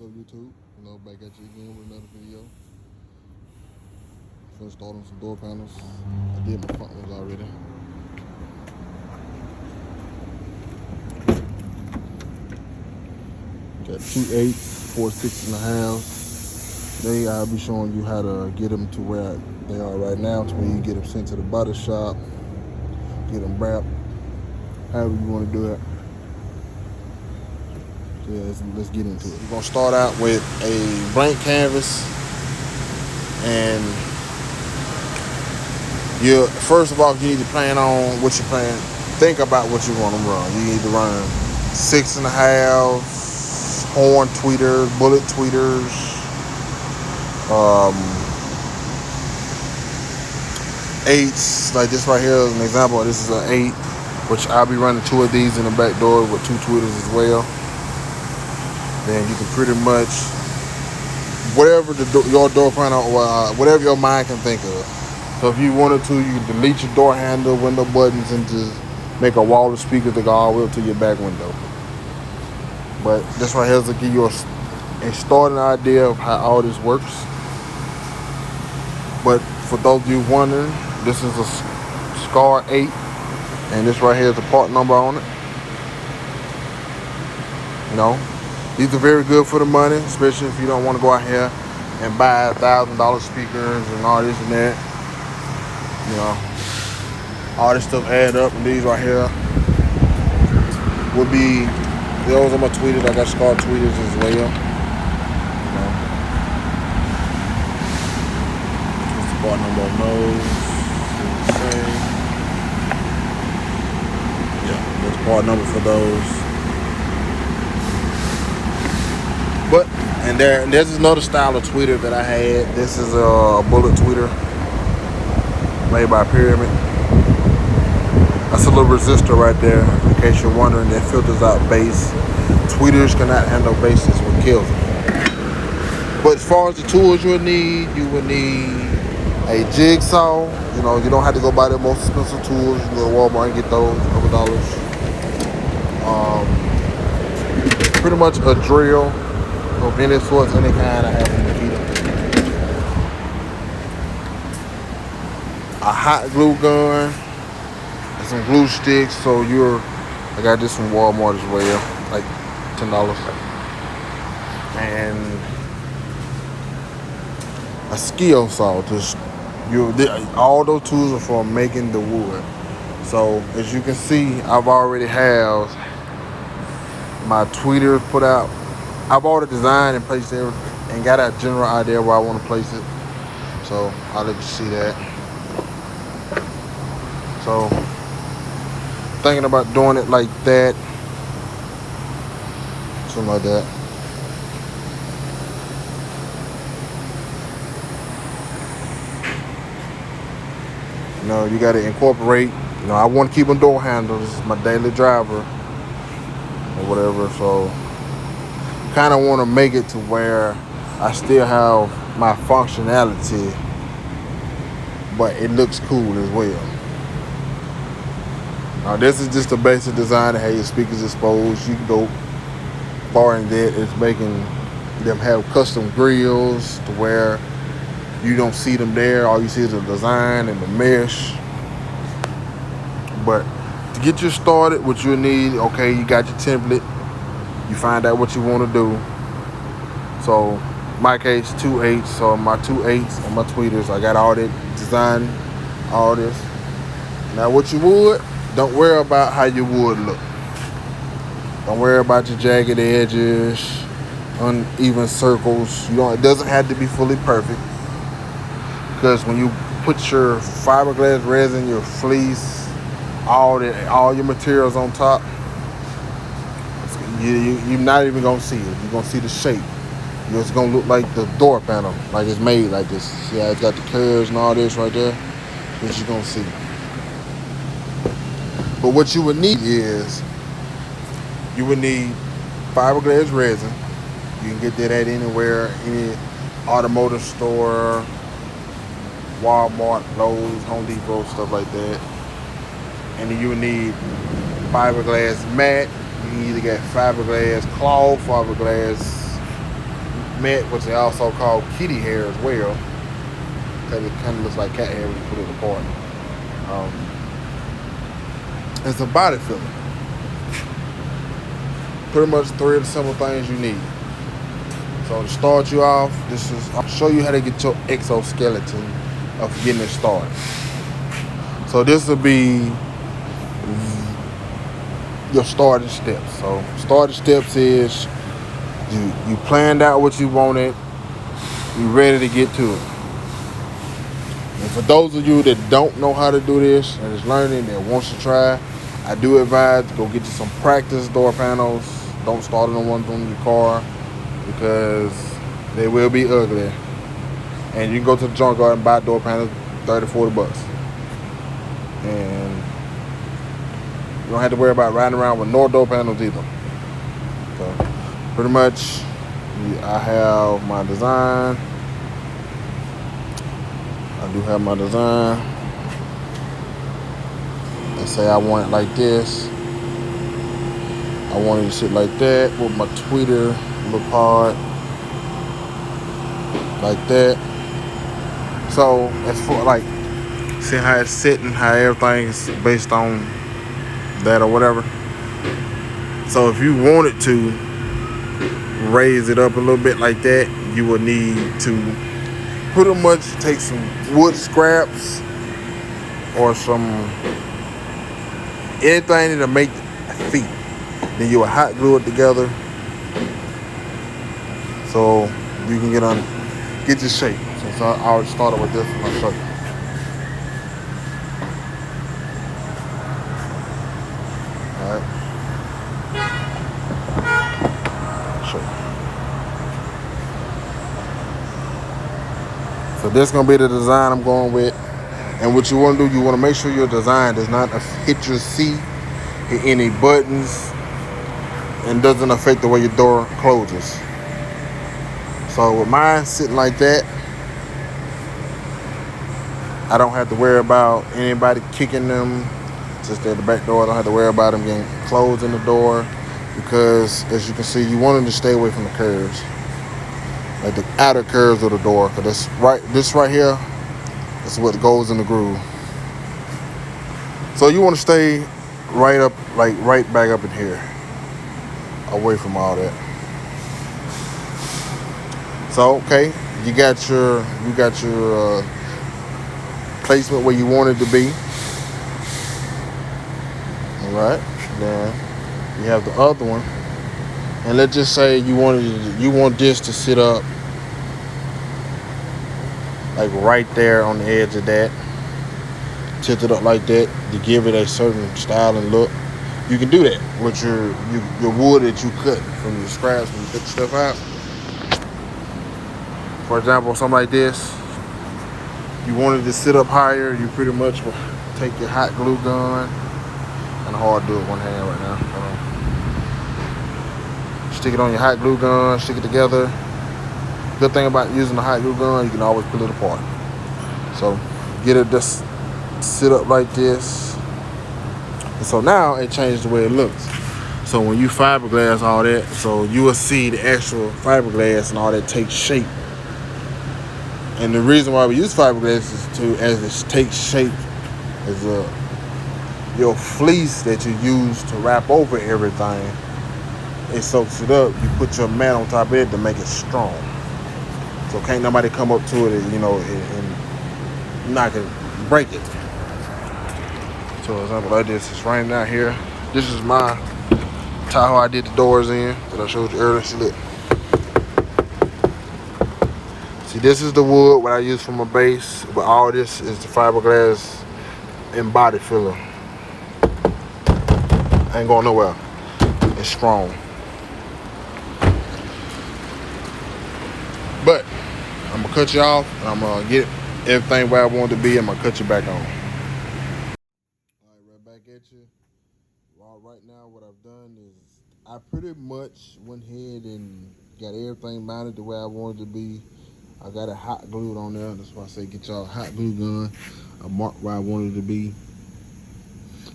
up, YouTube? Back at you again with another video. First start on some door panels. I did my front ones already. Got 2/8, 4 6.5. Today I'll be showing you how to get them to where they are right now, to where you get them sent to the body shop, get them wrapped, however you want to do it. So yeah, let's get into it. We're gonna start out with a blank canvas, and you first of all you need to plan on what you plan. Think about what you want to run. You need to run 6.5 horn tweeters, bullet tweeters, 8s. Like this right here is an example. This is an 8, which I'll be running 2 of these in the back door with 2 tweeters as well. Then you can pretty much whatever your door panel, whatever your mind can think of. So if you wanted to, you can delete your door handle, window buttons, and just make a wall of speakers that go all the way up to your back window. But this right here is to give you a starting idea of how all this works. But for those of you wondering, this is a Scar 8, and this right here is the part number on it. These are very good for the money, especially if you don't want to go out here and buy $1,000 speakers and all this and that. All this stuff add up, and these right here would be, those are my tweeters. I got Scar tweeters as well. What's the part number on those? Yeah, there's a part number for those. But and there's another style of tweeter that I had. This is a bullet tweeter made by Pyramid. That's a little resistor right there, in case you're wondering. That filters out bass. Tweeters cannot handle bass, is what kills them. But as far as the tools you would need a jigsaw. You don't have to go buy the most expensive tools. You can go to Walmart and get those, a couple dollars. Pretty much a drill of any sorts, any kind I have in the heater. A hot glue gun and some glue sticks. So I got this from Walmart as well, like $10. And a skill saw. All those tools are for making the wood. So as you can see, I've already have my tweeters put out. I've already designed and placed everything and got a general idea where I want to place it. So I'll let you see that. So thinking about doing it like that. Something like that. You got to incorporate. I want to keep a door handle. This is my daily driver or whatever. So kind of want to make it to where I still have my functionality, but it looks cool as well. Now this is just a basic design that has your speakers exposed. You can go far in that. It's making them have custom grills to where you don't see them there. All you see is the design and the mesh. But to get you started, what you need, okay, you got your template. You find out what you want to do. So in my case, 2/8. So my 2/8 and my tweeters, I got all that design, all this. Now what you would, don't worry about how your wood look. Don't worry about your jagged edges, uneven circles. It doesn't have to be fully perfect, because when you put your fiberglass resin, your fleece, all your materials on top, you're not even gonna see it. You're gonna see the shape. It's gonna look like the door panel, like it's made like this. See how it's got the curves and all this right there? What you're gonna see. But what you would need is, you would need fiberglass resin. You can get that at anywhere, any automotive store, Walmart, Lowe's, Home Depot, stuff like that. And then you would need fiberglass mat. You can either get fiberglass cloth, fiberglass mat, which they also call kitty hair as well, because it kind of looks like cat hair when you put it apart. It's a body filler. Pretty much 3 of the simple things you need. So to start you off, I'll show you how to get your exoskeleton of getting it started. So this will be your starting steps. So starting steps is you planned out what you wanted, you ready to get to it. And for those of you that don't know how to do this and is learning and wants to try, I do advise go get you some practice door panels. Don't start on the ones on your car because they will be ugly. And you can go to the junkyard and buy door panels, 30, 40 bucks. And you don't have to worry about riding around with no door panels either. So pretty much I have my design. I do have my design. Let's say I want it like this. I want it to sit like that with my tweeter look hard like that. So as for like see how it's sitting, how everything is based on that or whatever. So if you wanted to raise it up a little bit like that, you would need to pretty much take some wood scraps or some anything to make feet. Then you will hot glue it together so you can get your shape. So I already started with this and I'll show you. Alright. Show you. So this is gonna be the design I'm going with. And what you want to do, you want to make sure your design does not hit your seat, hit any buttons, and doesn't affect the way your door closes. So with mine sitting like that, I don't have to worry about anybody kicking them. Just at the back door, I don't have to worry about them getting closed in the door because, as you can see, you want them to stay away from the curves, like the outer curves of the door. Cause this right here is what goes in the groove. So you want to stay right up, like right back up in here, away from all that. So okay, you got your placement where you want it to be. All right, then you have the other one, and let's just say you want this to sit up like right there on the edge of that, tilt it up like that to give it a certain style and look. You can do that with your wood that you cut from your scraps when you cut stuff out. For example, something like this, you wanted to sit up higher, you pretty much will take your hot glue gun, kind of hard to do it with one hand right now. Stick it on your hot glue gun, stick it together. Good thing about using the hot glue gun, you can always pull it apart. So get it just sit up like this. And so now it changed the way it looks. So when you fiberglass all that, so you will see the actual fiberglass and all that take shape. And the reason why we use fiberglass is as it takes shape, is your fleece that you use to wrap over everything, it soaks it up. You put your mat on top of it to make it strong. So can't nobody come up to it, and knock it, break it. So example like this, it's raining out here. This is my Tahoe I did the doors in that I showed you earlier. See, look. See, this is the wood what I use for my base, but all this is the fiberglass and body filler. Ain't going nowhere. It's strong. But I'm gonna cut you off and I'm gonna get everything where I want it to be. I'm gonna cut you back on. All right, right back at you. Well, right now what I've done is I pretty much went ahead and got everything mounted the way I wanted it to be. I got it hot glued on there. That's why I say get y'all a hot glue gun. I marked where I wanted it to be.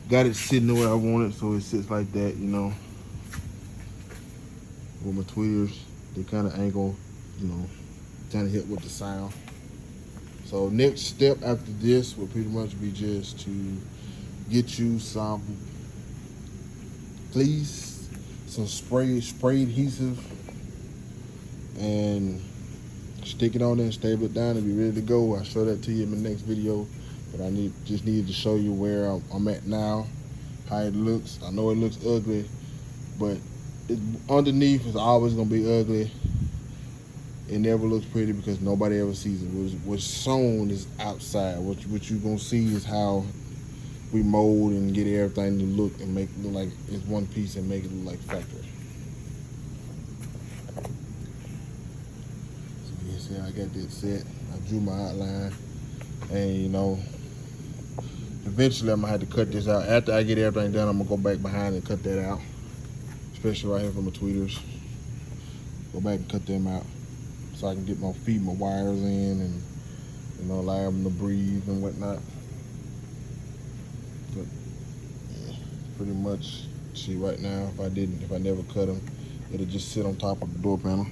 Got it sitting the way I want it, so it sits like that, With my tweeters, they kind of angle you know, trying to help with the sound. So next step after this will pretty much be just to get you some fleece, some spray adhesive, and stick it on there and stable it down and be ready to go. I'll show that to you in the next video, but I just needed to show you where I'm at now, how it looks. I know it looks ugly, but underneath is always gonna be ugly. It never looks pretty because nobody ever sees it. What's shown is outside. What you're gonna see is how we mold and get everything to look and make it look like it's one piece and make it look like factory. So you see, I got this set. I drew my outline, and you know, eventually I'm gonna have to cut this out. After I get everything done, I'm gonna go back behind and cut that out, especially right here from my tweeters. Go back and cut them out, so I can get feed my wires in and, you know, allow them to breathe and whatnot. But yeah, pretty much, see right now, if I never cut them, it'll just sit on top of the door panel.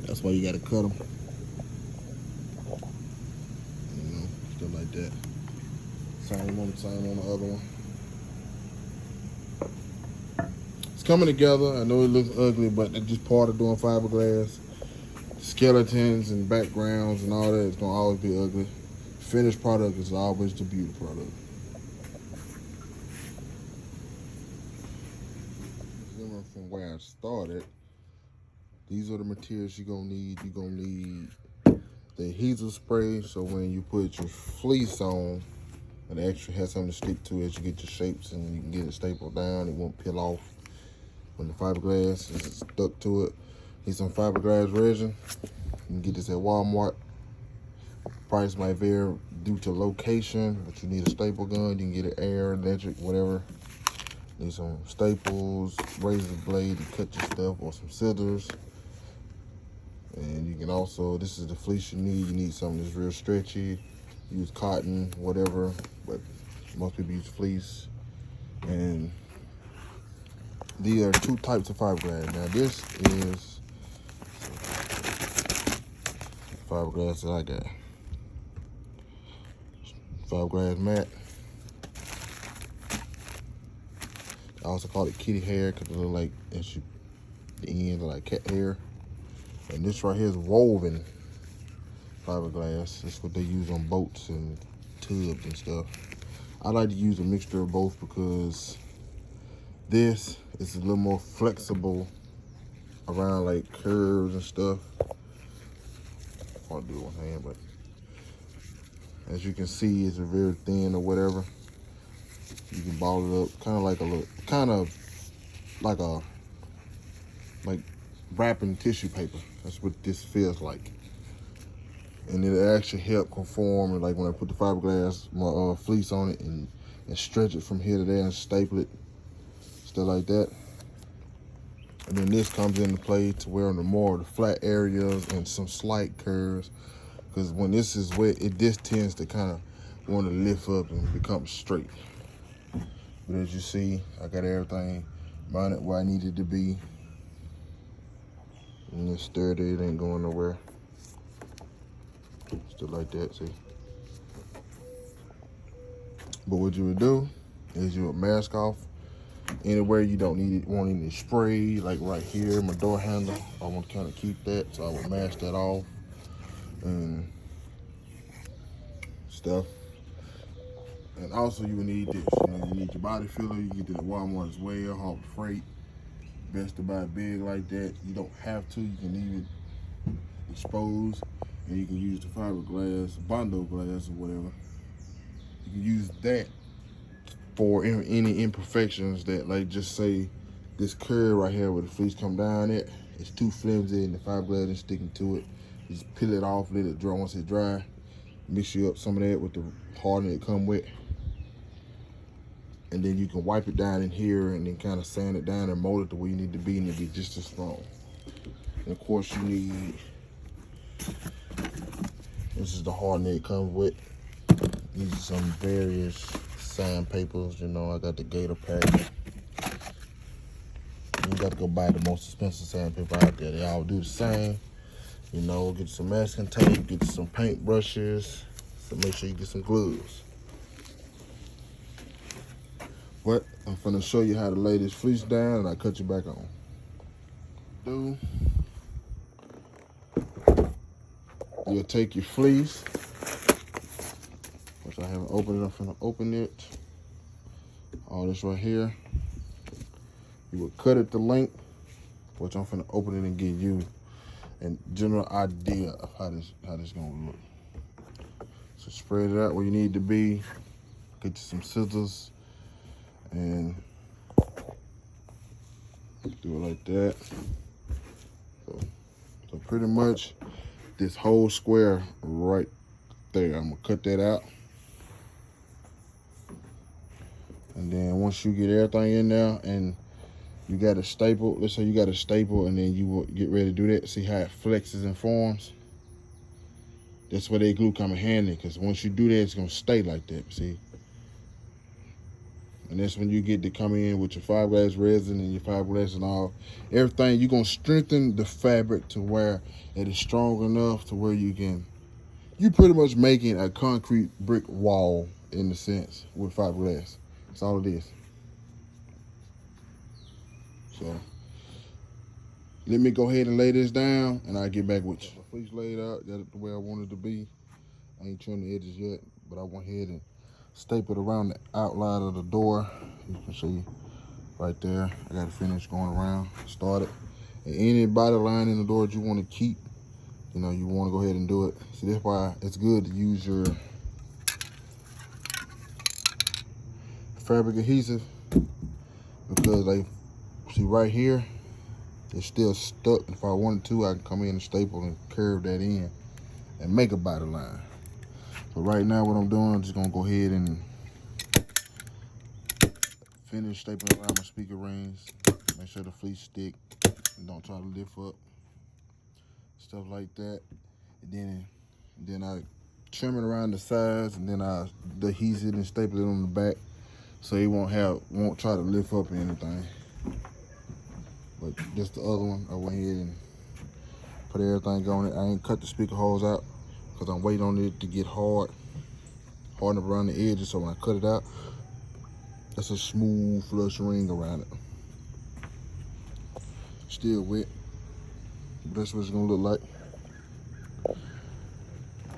That's why you gotta cut them. You know, stuff like that. Same on the other one. It's coming together. I know it looks ugly, but it's just part of doing fiberglass. Skeletons and backgrounds and all that is gonna always be ugly. Finished product is always the beauty product. From where I started, these are the materials you're gonna need. You're gonna need the adhesive spray, so when you put your fleece on, it actually has something to stick to as you get your shapes, and you can get it stapled down. It won't peel off when the fiberglass is stuck to it. Need some fiberglass resin. You can get this at Walmart. Price might vary due to location, but you need a staple gun. You can get it air, electric, whatever. Need some staples, razor blade to cut your stuff, or some scissors. And you can also, this is the fleece you need. You need something that's real stretchy. Use cotton, whatever, but most people use fleece. And these are two types of fiberglass. Now this is fiberglass that I got. Fiberglass matte. I also call it kitty hair because it look like the ends are like cat hair. And this right here is woven fiberglass. That's what they use on boats and tubs and stuff. I like to use a mixture of both because this is a little more flexible around like curves and stuff. I'll do it with one hand, but as you can see, it's a very thin or whatever. You can ball it up, kind of like wrapping tissue paper. That's what this feels like. And it'll actually help conform, like when I put the fiberglass, my fleece on it and stretch it from here to there and staple it, stuff like that. And then this comes into play to where on the more of the flat areas and some slight curves, because when this is wet, this tends to kind of want to lift up and become straight. But as you see, I got everything mounted where I needed to be. And it's sturdy, it ain't going nowhere. Still like that, see? But what you would do is you would mask off anywhere you don't want any spray, like right here, my door handle. I want to kind of keep that, so I would mask that off and stuff. And also you would need this. You need your body filler. You get this at Walmart as well, Hawk Freight. Best to buy big like that. You don't have to. You can leave it exposed, and you can use the fiberglass, bondo glass, or whatever. You can use that for any imperfections that, like, just say this curve right here where the fleece come down at, it's too flimsy and the fiberglass is sticking to it. You just peel it off, let it dry. Once it's dry, mix you up some of that with the hardening it come with. And then you can wipe it down in here and then kind of sand it down and mold it the way you need to be, and it'll be just as strong. And of course you need, this is the hardening it comes with. These are some various sandpapers, you know, I got the Gator pack. You gotta go buy the most expensive sandpaper out there. They all do the same. You know, get some masking tape, get some paint brushes. So make sure you get some gloves. But I'm finna show you how to lay this fleece down and I cut you back on. You'll take your fleece, which I haven't opened it. I'm finna open it. All this right here. You will cut it to length, which I'm finna open it and give you a general idea of how this gonna look. So spread it out where you need to be. Get you some scissors and do it like that. So pretty much this whole square right there. I'm gonna cut that out. And then once you get everything in there and you got a staple, let's say you got a staple and then you will get ready to do that. See how it flexes and forms? That's where that glue come in handy, because once you do that, it's gonna stay like that, see? And that's when you get to come in with your fiberglass resin and your fiberglass and all. Everything, you're gonna strengthen the fabric to where it is strong enough to where you pretty much making a concrete brick wall in a sense with fiberglass. That's all it is. So let me go ahead and lay this down and I'll get back with you. My fleece laid out, got it the way I wanted it to be. I ain't trimmed the edges yet, but I went ahead and stapled around the outline of the door. You can see right there. I got it finished going around, started. And any body line in the door that you want to keep, you know, you want to go ahead and do it. See, that's why it's good to use your fabric adhesive, because like, see right here, it's still stuck. If I wanted to, I can come in and staple and curve that in and make a body line. But right now what I'm doing, I'm just gonna go ahead and finish stapling around my speaker rings. Make sure the fleece stick and don't try to lift up. Stuff like that. And then I trim it around the sides, and then I adhese it and staple it on the back so it won't try to lift up or anything. But just the other one, I went ahead and put everything on it. I ain't cut the speaker holes out because I'm waiting on it to get hard up around the edges, so when I cut it out, that's a smooth flush ring around it. Still wet, but that's what it's gonna look like.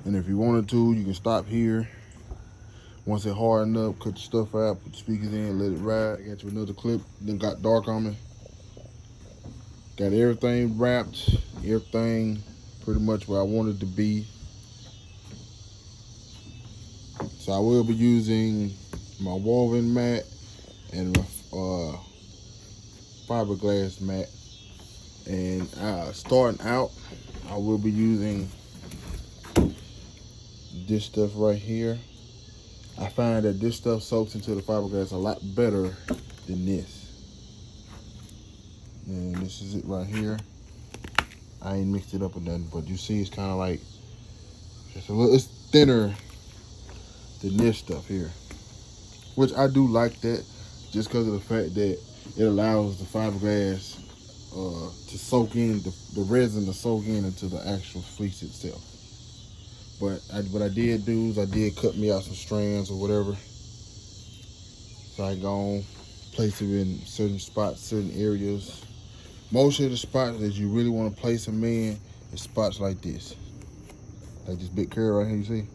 And if you wanted to, you can stop here. Once it hardened up, cut your stuff out, put the speakers in, let it ride. I got you another clip, then got dark on me. Got everything wrapped, everything pretty much where I wanted to be. So I will be using my woven mat and my fiberglass mat. And starting out, I will be using this stuff right here. I find that this stuff soaks into the fiberglass a lot better than this. And this is it right here. I ain't mixed it up or nothing, but you see it's kind of like, it's thinner than this stuff here. Which I do like that, just because of the fact that it allows the fiberglass to soak in, the resin to soak into the actual fleece itself. But what I did do is I did cut me out some strands or whatever. So I go place it in certain spots, certain areas. Most of the spots that you really want to place them in is spots like this. Like this big curve right here, you see?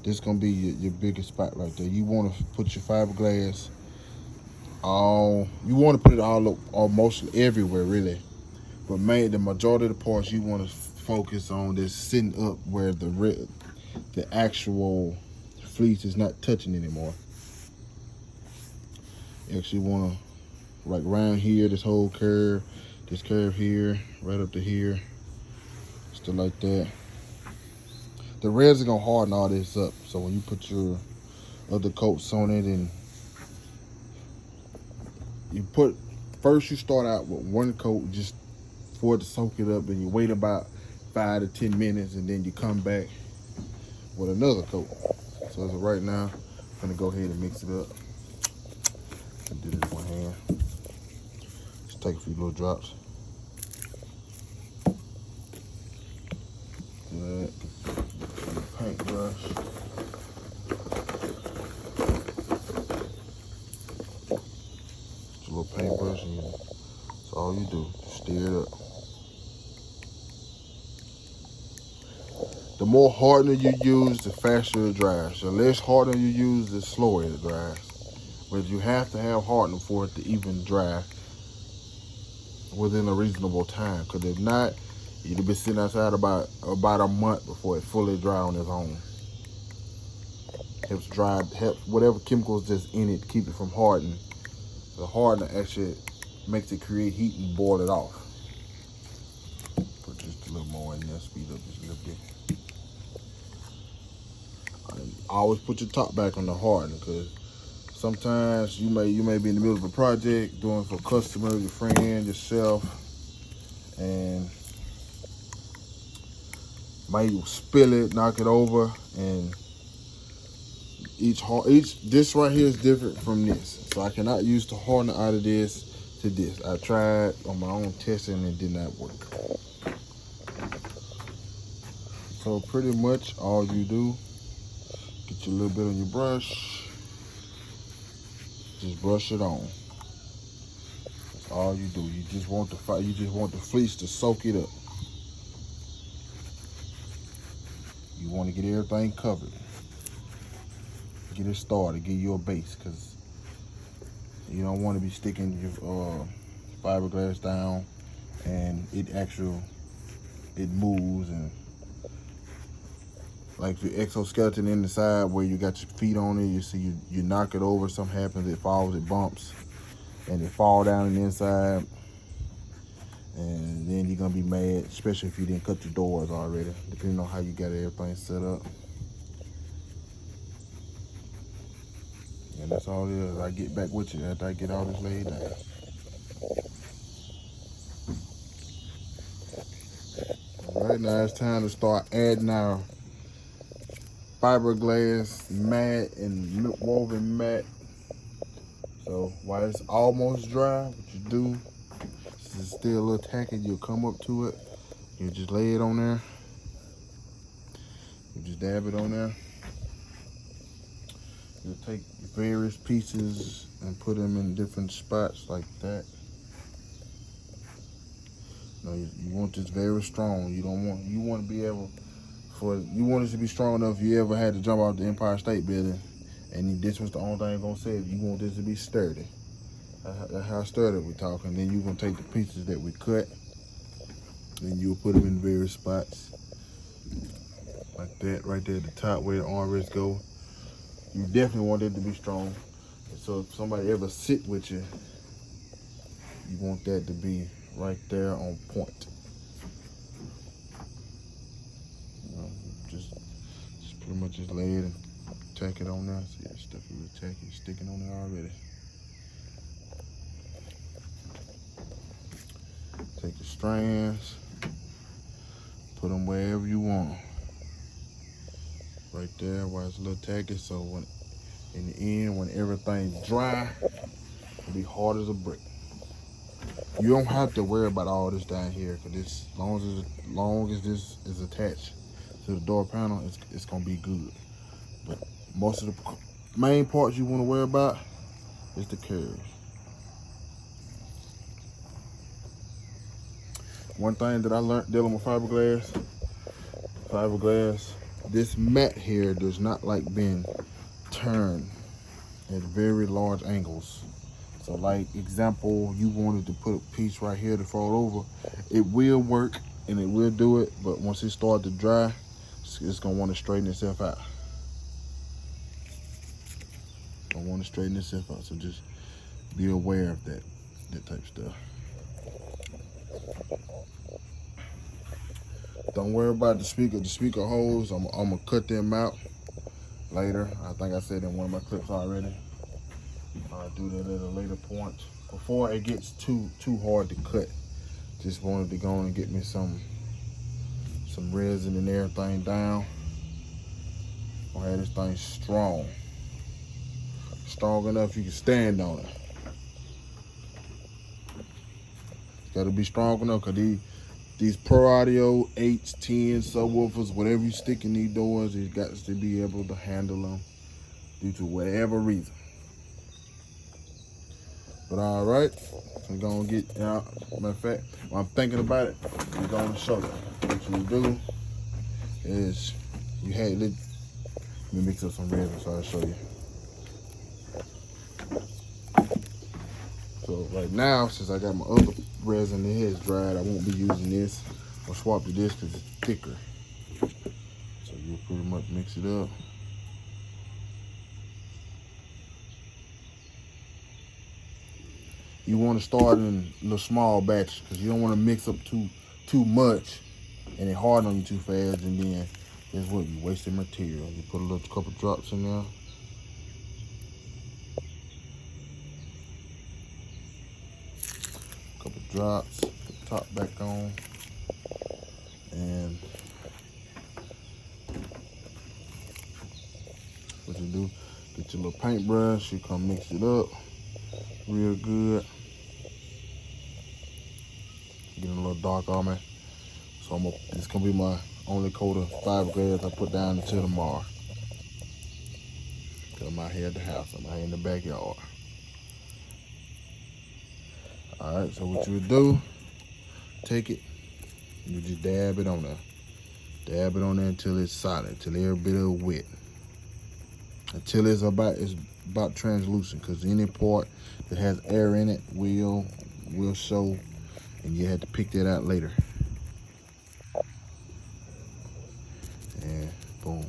This is gonna be your biggest spot right there. You want to put your fiberglass you want to put it all mostly everywhere really. But the majority of the parts you want to focus on this sitting up where the actual fleece is not touching anymore. You actually want to, like around here, this whole curve, this curve here, right up to here, stuff like that. The resin gonna harden all this up, so when you put your other coats on it, and first you start out with one coat just for it to soak it up, and you wait about 5 to 10 minutes, and then you come back with another coat. So as of right now, I'm gonna go ahead and mix it up. I do this with one hand. Just take a few little drops. Good. Paintbrush. Just a little paintbrush, and that's all you do. Just stir it up. The more hardener you use, the faster it dries. The less hardener you use, the slower it dries. But you have to have hardener for it to even dry within a reasonable time. Because if not, you'll be sitting outside about a month before it fully dry on its own. Helps whatever chemicals that's in it, keep it from hardening. The hardener actually makes it create heat and boil it off. Put just a little more in there, speed up just a little bit. Always put your top back on the hardener, because sometimes you may be in the middle of a project doing for customers, your friend, yourself, and might spill it, knock it over, and this right here is different from this. So I cannot use the hardener out of this to this. I tried on my own testing and it did not work. So pretty much all you do, get you a little bit on your brush, just brush it on. That's all you do. You just want the fleece to soak it up. You want to get everything covered. Get it started, get you a base, because you don't want to be sticking your fiberglass down and it moves, and like your exoskeleton in the side where you got your feet on it, you see you knock it over, something happens, it falls, it bumps, and it fall down on the inside, and then you're gonna be mad, especially if you didn't cut your doors already, depending on how you got everything set up. And that's all it is. I get back with you after I get all this laid down. All right, now it's time to start adding our fiberglass mat and woven mat. So while it's almost dry, what you do, this is still a little tacky, you'll come up to it, you just lay it on there, you just dab it on there. You'll take various pieces and put them in different spots like that. Now you want this very strong. You want to be able, you want it to be strong enough if you ever had to jump off the Empire State Building and this was the only thing gonna save you. You want this to be sturdy. That's how sturdy we're talking. Then you're gonna take the pieces that we cut, and you'll put them in various spots like that, right there at the top where the armrests go. You definitely want it to be strong. So if somebody ever sit with you, you want that to be right there on point. You know, just pretty much just lay it and tack it on there. See that stuff you tack it, sticking on there already. Take the strands, put them wherever you want. Right there where it's a little tacky, so when in the end, when everything's dry, it'll be hard as a brick. You don't have to worry about all this down here, because as long as this is attached to the door panel, it's gonna be good. But most of the main parts you want to worry about is the curves. One thing that I learned dealing with fiberglass, this mat here does not like being turned at very large angles. So like example, you wanted to put a piece right here to fold over, it will work and it will do it, but once it starts to dry, it's gonna want to straighten itself out. So just be aware of that type of stuff. Don't worry about the speaker holes. I'm gonna cut them out later. I think I said in one of my clips already. I'll do that at a later point. Before it gets too hard to cut. Just wanted to go and get me some resin and everything down. I'll have this thing strong. Strong enough you can stand on it. Gotta be strong enough, cause these Pro Audio 8s, 10s, subwoofers, whatever you stick in these doors, it got to be able to handle them due to whatever reason. But all right, I'm gonna get out. Matter of fact, while I'm thinking about it, I'm gonna show you. What you do is let me mix up some resin so I'll show you. So right now, since I got my other resin in here, it's dried, I won't be using this. I'll swap to this because it's thicker. So you'll pretty much mix it up. You want to start in little small batches because you don't want to mix up too much and it harden on you too fast, and then guess what? You wasting material. You put a little couple drops in there. Couple drops, put the top back on, and what you do, get your little paintbrush, you come mix it up real good. Getting a little dark on me. So it's gonna be my only coat of fiberglass I put down until tomorrow. Cause I'm out here at the house, I'm out here in the backyard. All right, so what you would do, take it, you just dab it on there. Dab it on there until it's solid, until every bit of it wet. Until it's about translucent, because any part that has air in it will show, and you have to pick that out later. And boom.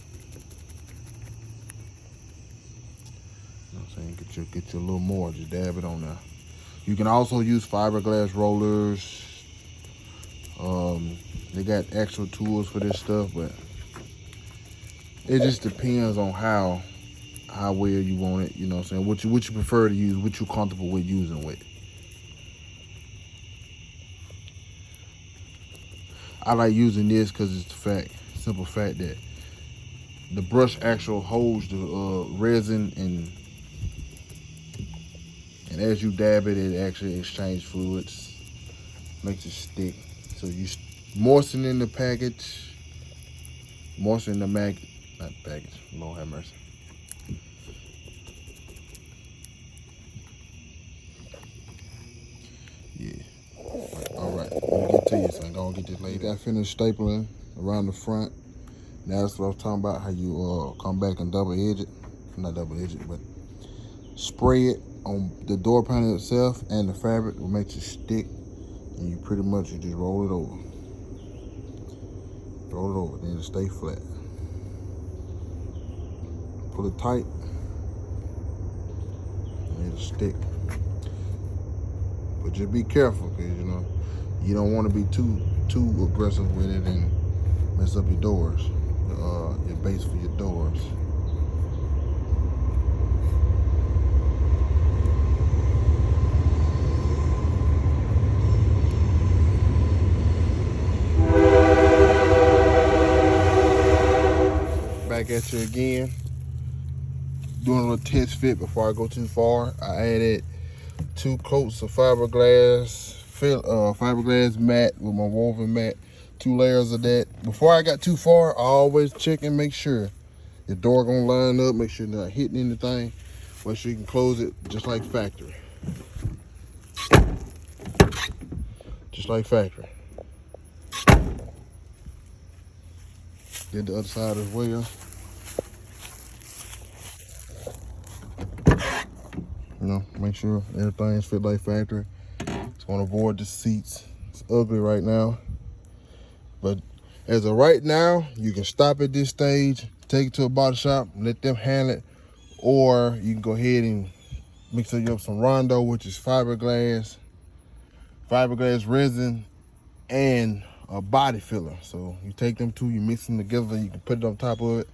You know what I'm saying? Get you a little more, just dab it on there. You can also use fiberglass rollers. They got extra tools for this stuff, but it just depends on how well you want it, you know what I'm saying? What you prefer to use, what you're comfortable with using with. I like using this because it's the simple fact that the brush actually holds the resin, and as you dab it, it actually exchanges fluids, makes it stick. So you moisten in the package, moisten the not package, Lord have mercy. Yeah. All right, let me get to you, son. Go and get this later. I finished stapling around the front. Now that's what I was talking about, how you come back and double edge it. Not double edge it, but spray it on the door panel itself and the fabric, will make it stick, and you pretty much just roll it over. Roll it over, then it'll stay flat. Pull it tight, and it'll stick. But just be careful, because you don't want to be too aggressive with it and mess up your doors, your base for your doors. Back at you again, doing a little test fit before I go too far. I added 2 coats of fiberglass mat with my woven mat, 2 layers of that. Before I got too far, I always check and make sure your door gonna line up, make sure you're not hitting anything, make sure you can close it just like factory. Just like factory. Did the other side as well. Make sure everything's fit like factory. It's gonna avoid the seats. It's ugly right now. But as of right now, you can stop at this stage, take it to a body shop, let them handle it, or you can go ahead and mix up some Rondo, which is fiberglass resin, and a body filler. So you take them two, you mix them together, you can put it on top of it.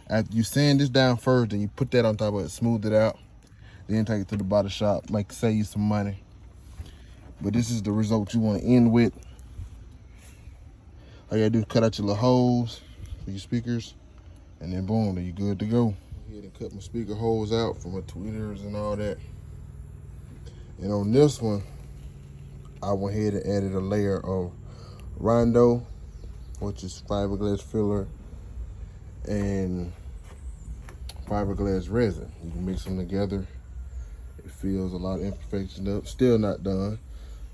After you sand this down first, then you put that on top of it, smooth it out, then take it to the body shop, save you some money. But this is the result you want to end with. All you gotta do is cut out your little holes for your speakers, and then boom, then you're good to go. Go ahead and cut my speaker holes out for my tweeters and all that. And on this one, I went ahead and added a layer of Rondo, which is fiberglass filler, and fiberglass resin. You can mix them together. It fills a lot of imperfections up. Still not done.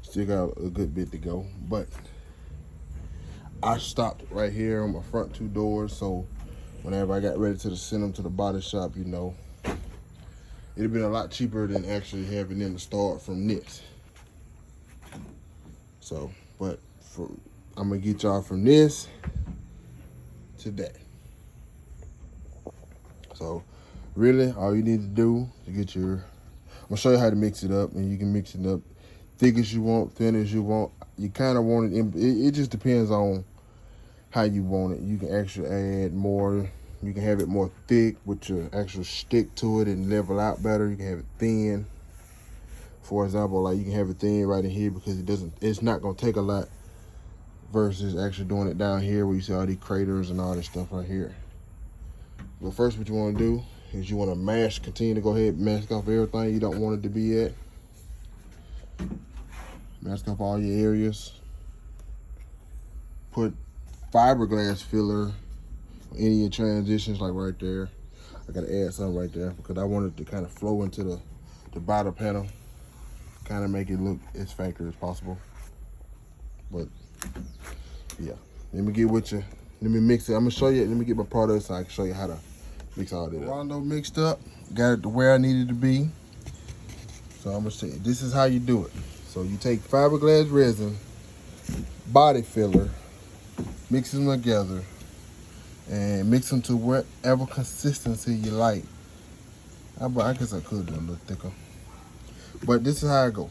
Still got a good bit to go. But I stopped right here on my front 2 doors, so whenever I got ready to send them to the body shop, you know, it'd have been a lot cheaper than actually having them to start from this. So, but I'm gonna get y'all from this to that. So, really, all you need to do to get your, I'm gonna show you how to mix it up, and you can mix it up thick as you want, thin as you want. You kind of want it, it just depends on how you want it. You can actually add more. You can have it more thick, which will actually stick to it and level out better. You can have it thin. For example, like you can have it thin right in here because it's not gonna take a lot versus actually doing it down here where you see all these craters and all this stuff right here. But first what you wanna do is you wanna continue to go ahead and mask off everything you don't want it to be at. Mask off all your areas. Put fiberglass filler on any of your transitions, like right there. I gotta add something right there because I want it to kind of flow into the bottom panel. Kind of make it look as factory as possible. But yeah, let me get with you. Let me mix it. I'm gonna show you. Let me get my products so I can show you how to mix all this. Rondo mixed up, got it to where I needed to be. So I'm gonna show you. This is how you do it. So you take fiberglass resin, body filler, mix them together, and mix them to whatever consistency you like. I guess I could do a little thicker. But this is how I go.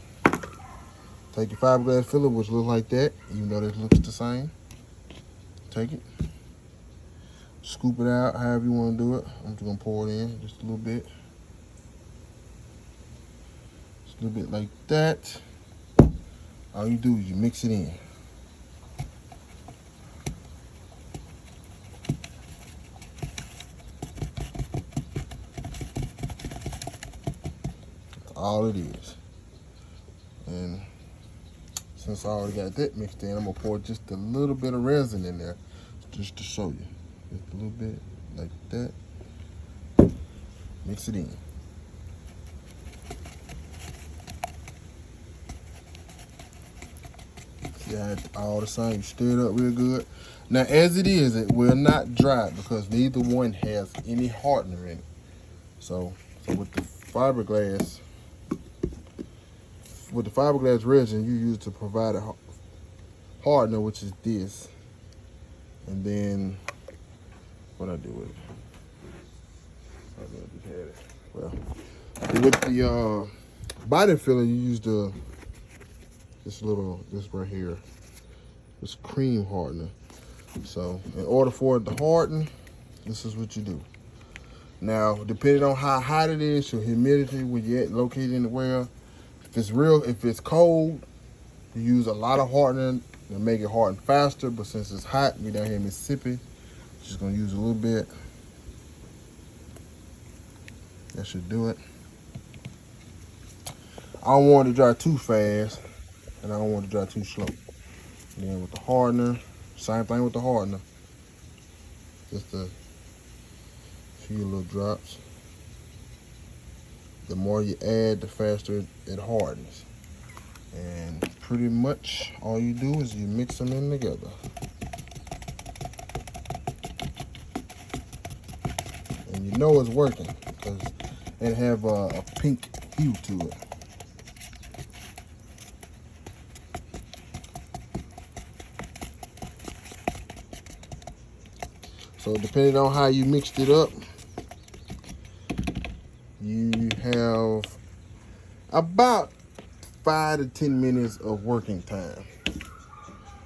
Take your fiberglass filler, which looks like that, even though this looks the same. Take it. Scoop it out however you want to do it. I'm just going to pour it in just a little bit. Just a little bit like that. All you do is you mix it in. That's all it is. And since I already got that mixed in, I'm gonna pour just a little bit of resin in there just to show you. Just a little bit like that. Mix it in. See how it's all the same, stir it up real good. Now as it is, it will not dry because neither one has any hardener in it. So with the fiberglass resin, you use to provide a hardener, which is this. And then what I do with it? I just had it. Well, with the body filler, you use this right here, this cream hardener. So in order for it to harden, this is what you do. Now, depending on how hot it is, your humidity, where you're located in the well, if it's cold, you use a lot of hardening to make it harden faster. But since it's hot, we down here in Mississippi, just gonna use a little bit. That should do it. I don't want it to dry too fast, and I don't want it to dry too slow. And then with the hardener, same thing with the hardener. Just a few little drops. The more you add, the faster it hardens. And pretty much all you do is you mix them in together. And you know it's working because it have a pink hue to it. So depending on how you mixed it up, you have about 5 to 10 minutes of working time.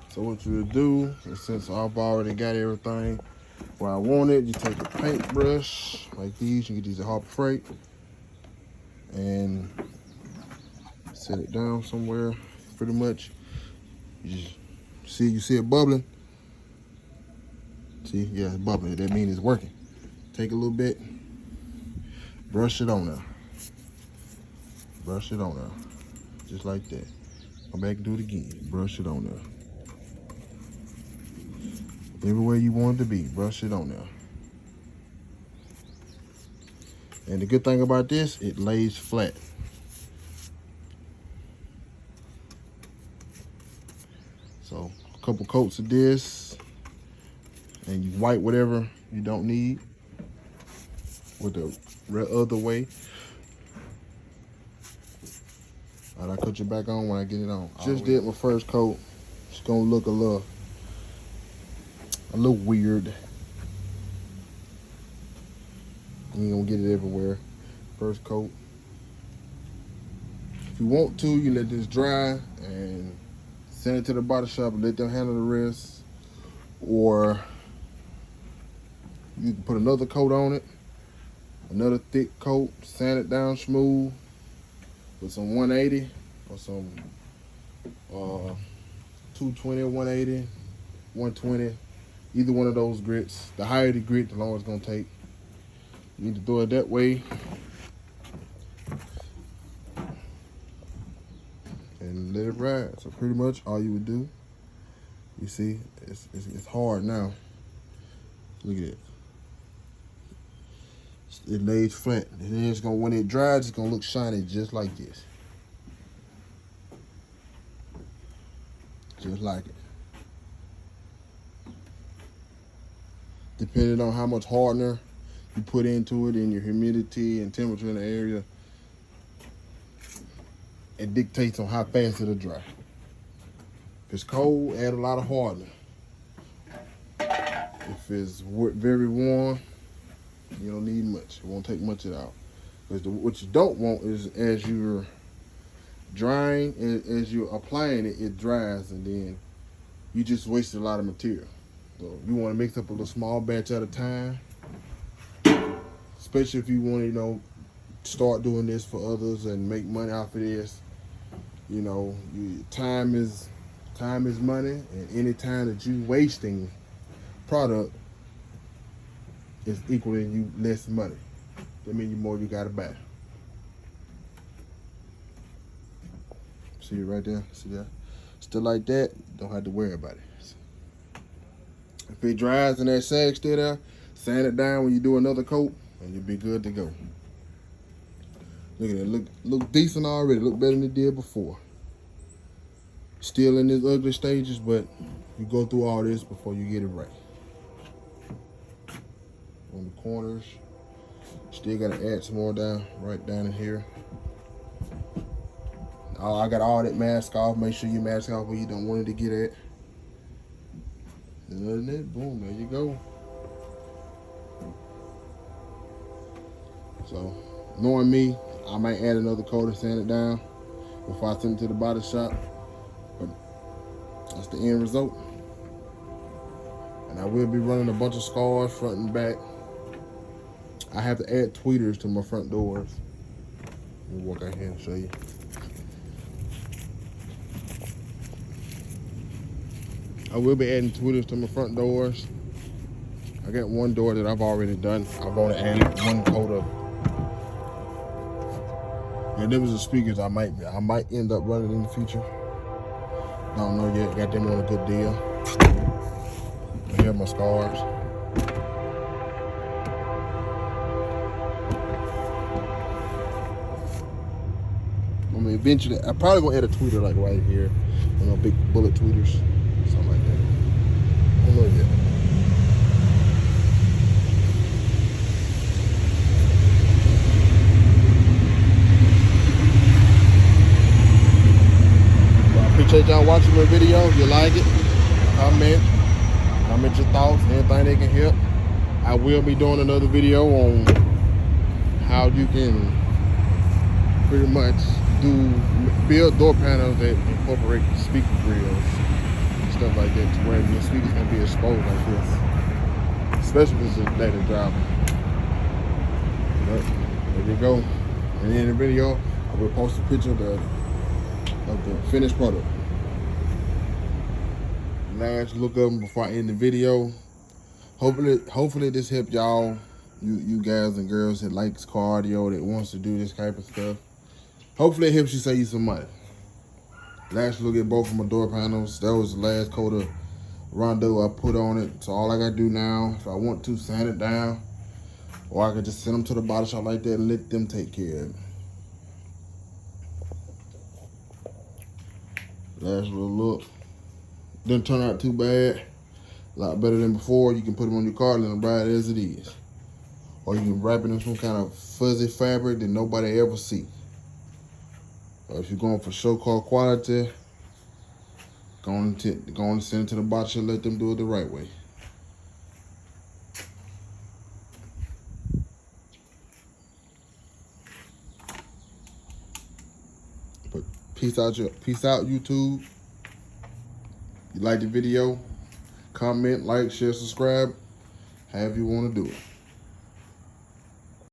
So what you'll do is, since I've already got everything where I want it, you take a paintbrush like these. You get these at Harbor Freight and set it down somewhere. Pretty much, you see it bubbling. See, yeah, it's bubbling. That means it's working. Take a little bit, brush it on there. Brush it on there, just like that. Come back and do it again. Brush it on there. Everywhere you want it to be, brush it on there. And the good thing about this, it lays flat. So a couple coats of this, and you wipe whatever you don't need with the other way. All right, I cut you back on when I get it on. Just did my first coat. It's gonna look a little weird. You ain't gonna get it everywhere. First coat. If you want to, you let this dry and send it to the body shop and let them handle the rest. Or you can put another coat on it, another thick coat, sand it down smooth with some 180 or some 220, 180, 120, either one of those grits. The higher the grit, the longer it's gonna take. You need to throw it that way and let it ride. So pretty much all you would do, you see, it's hard now. Look at it. It lays flat. And then it's gonna, when it dries, it's gonna look shiny just like this. Just like it. Depending on how much hardener you put into it and your humidity and temperature in the area, it dictates on how fast it'll dry. If it's cold, add a lot of hardener. If it's very warm, you don't need much. It won't take much of it out. Because what you don't want is, as you're drying, as you're applying it, it dries, and then you just wasted a lot of material. So you want to mix up a little small batch at a time, especially if you want to, you know, start doing this for others and make money off of this. You know, time is money, and any time that you wasting product is equaling you less money. That means the more you gotta buy. See it right there? See that? Still like that, don't have to worry about it. If it dries and that sag still there, sand it down when you do another coat, and you'll be good to go. Look at it, look decent already. Look better than it did before. Still in its ugly stages, but you go through all this before you get it right. On the corners, still gotta add some more down, right down in here. I got all that mask off. Make sure you mask off where you don't want it to get at. And other than that, boom, there you go. So, knowing me, I might add another coat and sand it down before I send it to the body shop. But that's the end result. And I will be running a bunch of scars front and back. I have to add tweeters to my front doors. Let me walk out here and show you. I will be adding tweeters to my front doors. I got one door that I've already done. I've only added one coat of. And there was the speakers I might end up running in the future. Don't know yet. Got them on a good deal. Here are my scars. I mean, eventually, I probably gonna add a tweeter like right here. You know, big bullet tweeters, something like that. I don't know yet. Well, I appreciate y'all watching my video. If you like it, comment your thoughts, anything they can help. I will be doing another video on how you can pretty much build door panels that incorporate speaker grills and stuff like that, to where your speakers can be exposed like this, especially if it's a data driver. But there you go. And in the video, I will post a picture of the finished product. Last look of them before I end the video. Hopefully this helped y'all, you guys and girls that likes cardio, that wants to do this type of stuff. Hopefully it helps you save you some money. Last look at both of my door panels. That was the last coat of Rondo I put on it. So all I gotta do now, if I want to, sand it down, or I could just send them to the body shop like that and let them take care of it. Last little look. Didn't turn out too bad. A lot better than before. You can put them on your car and let them ride as it is. Or you can wrap it in some kind of fuzzy fabric that nobody ever see. Or if you're going for show car quality, go on and send it to the body shop, let them do it the right way. But peace out, YouTube. You like the video? Comment, like, share, subscribe. However you want to do it.